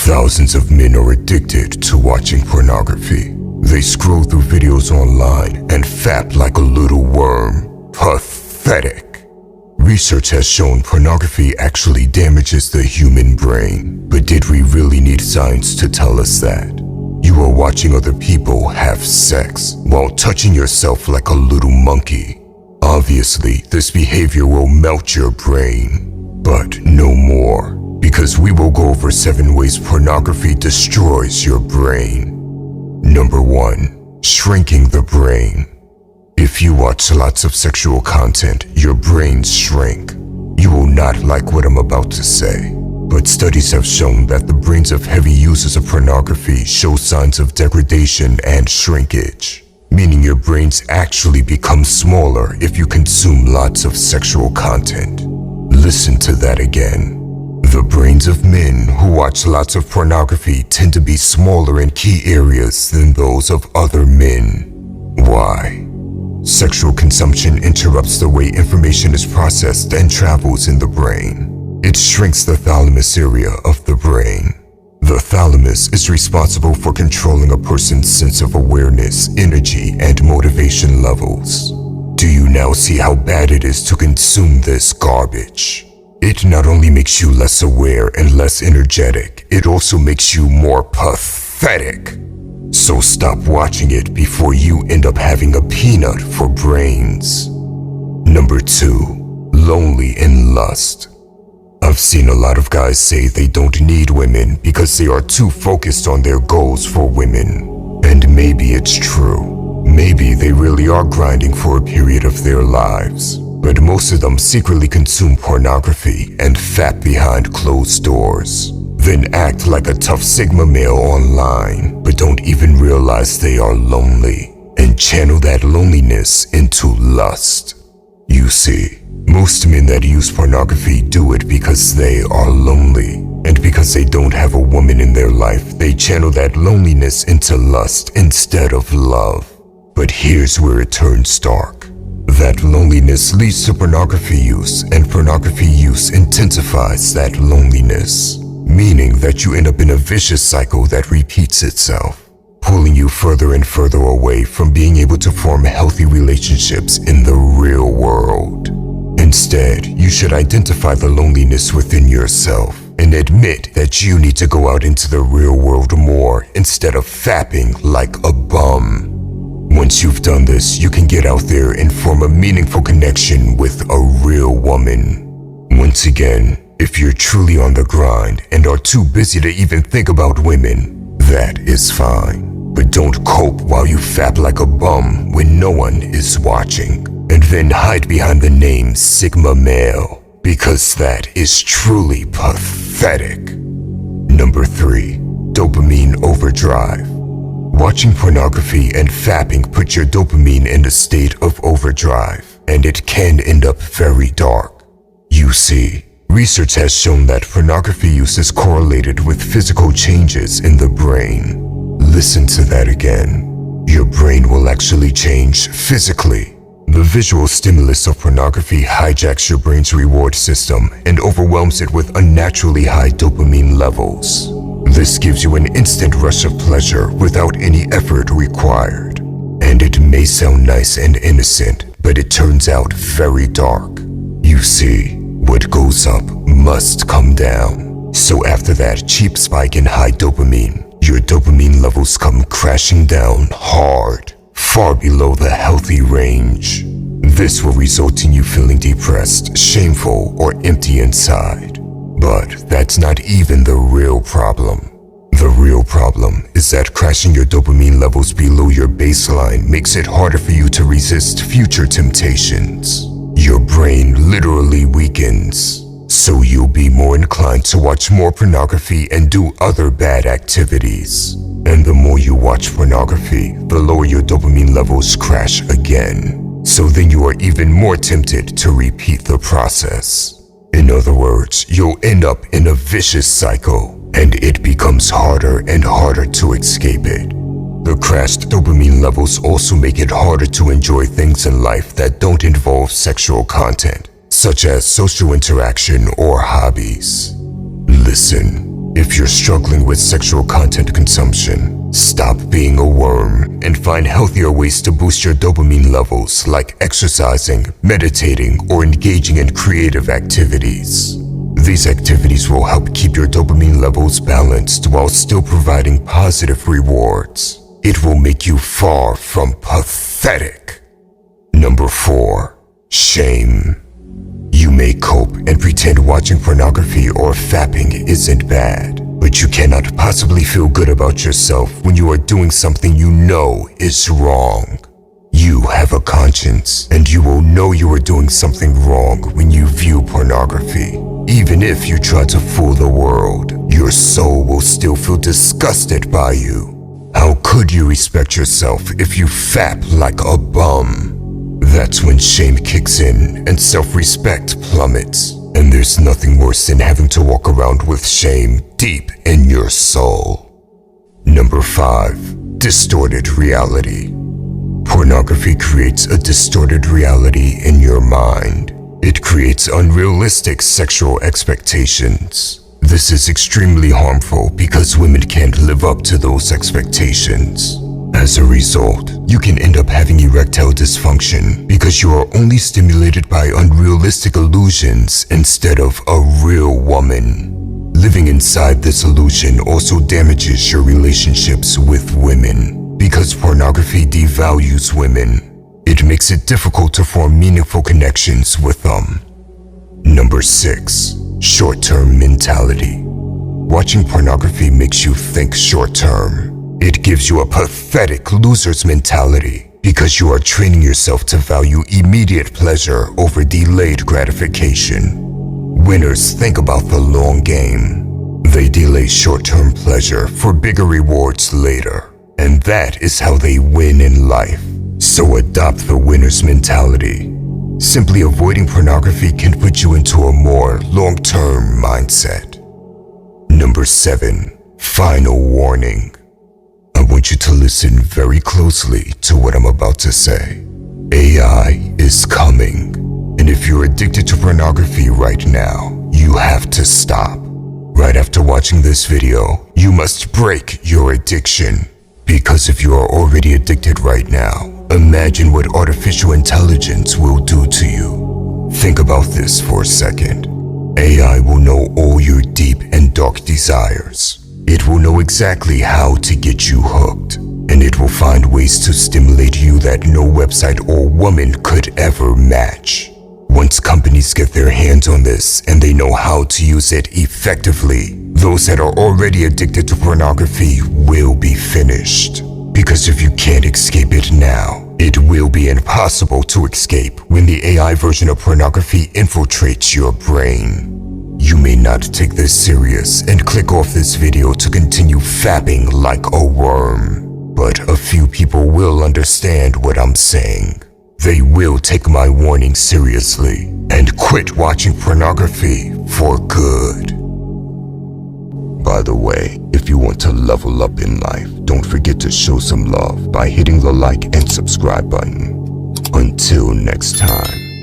Thousands of men are addicted to watching pornography. They scroll through videos online and fap like a little worm. Pathetic. Research has shown pornography actually damages the human brain. But did we really need science to tell us that? You are watching other people have sex while touching yourself like a little monkey. Obviously, this behavior will melt your brain. But no more, because we will go over 7 ways pornography destroys your brain. Number 1. Shrinking the brain. If you watch lots of sexual content, your brains shrink. You will not like what I'm about to say, but studies have shown that the brains of heavy users of pornography show signs of degradation and shrinkage, meaning your brains actually become smaller if you consume lots of sexual content. Listen to that again. The brains of men who watch lots of pornography tend to be smaller in key areas than those of other men. Why? Sexual consumption interrupts the way information is processed and travels in the brain. It shrinks the thalamus area of the brain. The thalamus is responsible for controlling a person's sense of awareness, energy, and motivation levels. Do you now see how bad it is to consume this garbage? It not only makes you less aware and less energetic, it also makes you more pathetic. So stop watching it before you end up having a peanut for brains. Number 2. Lonely in lust. I've seen a lot of guys say they don't need women because they are too focused on their goals for women. And maybe it's true. Maybe they really are grinding for a period of their lives. But most of them secretly consume pornography and fap behind closed doors. Then act like a tough Sigma male online, but don't even realize they are lonely, and channel that loneliness into lust. You see, most men that use pornography do it because they are lonely, and because they don't have a woman in their life, they channel that loneliness into lust instead of love. But here's where it turns dark. That loneliness leads to pornography use, and pornography use intensifies that loneliness, meaning that you end up in a vicious cycle that repeats itself, pulling you further and further away from being able to form healthy relationships in the real world. Instead, you should identify the loneliness within yourself and admit that you need to go out into the real world more instead of fapping like a bum. Once you've done this, you can get out there and form a meaningful connection with a real woman. Once again, if you're truly on the grind and are too busy to even think about women, that is fine. But don't cope while you fap like a bum when no one is watching, and then hide behind the name Sigma Male, because that is truly pathetic. Number 3. Dopamine overdrive. Watching pornography and fapping put your dopamine in a state of overdrive, and it can end up very dark. You see, research has shown that pornography use is correlated with physical changes in the brain. Listen to that again. Your brain will actually change physically. The visual stimulus of pornography hijacks your brain's reward system and overwhelms it with unnaturally high dopamine levels. This gives you an instant rush of pleasure without any effort required. And it may sound nice and innocent, but it turns out very dark. You see, what goes up must come down. So after that cheap spike in high dopamine, your dopamine levels come crashing down hard, far below the healthy range. This will result in you feeling depressed, shameful, or empty inside. But that's not even the real problem. The real problem is that crashing your dopamine levels below your baseline makes it harder for you to resist future temptations. Your brain literally weakens, so you'll be more inclined to watch more pornography and do other bad activities. And the more you watch pornography, the lower your dopamine levels crash again. So then you are even more tempted to repeat the process. In other words, you'll end up in a vicious cycle, and it becomes harder and harder to escape it. The crashed dopamine levels also make it harder to enjoy things in life that don't involve sexual content, such as social interaction or hobbies. Listen, If you're struggling with sexual content consumption, stop being a worm and find healthier ways to boost your dopamine levels, like exercising, meditating, or engaging in creative activities. These activities will help keep your dopamine levels balanced while still providing positive rewards. It will make you far from pathetic. Number 4. Shame. You may cope and pretend watching pornography or fapping isn't bad, but you cannot possibly feel good about yourself when you are doing something you know is wrong. You have a conscience, and you will know you are doing something wrong when you view pornography. Even if you try to fool the world, your soul will still feel disgusted by you. How could you respect yourself if you fap like a bum? That's when shame kicks in and self-respect plummets. And there's nothing worse than having to walk around with shame deep in your soul. Number 5. Distorted reality. Pornography creates a distorted reality in your mind. It creates unrealistic sexual expectations. This is extremely harmful because women can't live up to those expectations. As a result, you can end up having erectile dysfunction because you are only stimulated by unrealistic illusions instead of a real woman. Living inside this illusion also damages your relationships with women because pornography devalues women. It makes it difficult to form meaningful connections with them. Number 6. Short-term mentality. Watching pornography makes you think short-term. It gives you a pathetic loser's mentality because you are training yourself to value immediate pleasure over delayed gratification. Winners think about the long game. They delay short-term pleasure for bigger rewards later. And that is how they win in life. So adopt the winner's mentality. Simply avoiding pornography can put you into a more long-term mindset. Number 7. Final warning. I want you to listen very closely to what I'm about to say. AI is coming. And if you're addicted to pornography right now, you have to stop. Right after watching this video, you must break your addiction. Because if you are already addicted right now, imagine what artificial intelligence will do to you. Think about this for a second. AI will know all your deep and dark desires. It will know exactly how to get you hooked. And it will find ways to stimulate you that no website or woman could ever match. Once companies get their hands on this and they know how to use it effectively, those that are already addicted to pornography will be finished. Because if you can't escape it now, it will be impossible to escape when the AI version of pornography infiltrates your brain. You may not take this serious and click off this video to continue fapping like a worm. But a few people will understand what I'm saying. They will take my warning seriously and quit watching pornography for good. By the way, if you want to level up in life, don't forget to show some love by hitting the like and subscribe button. Until next time.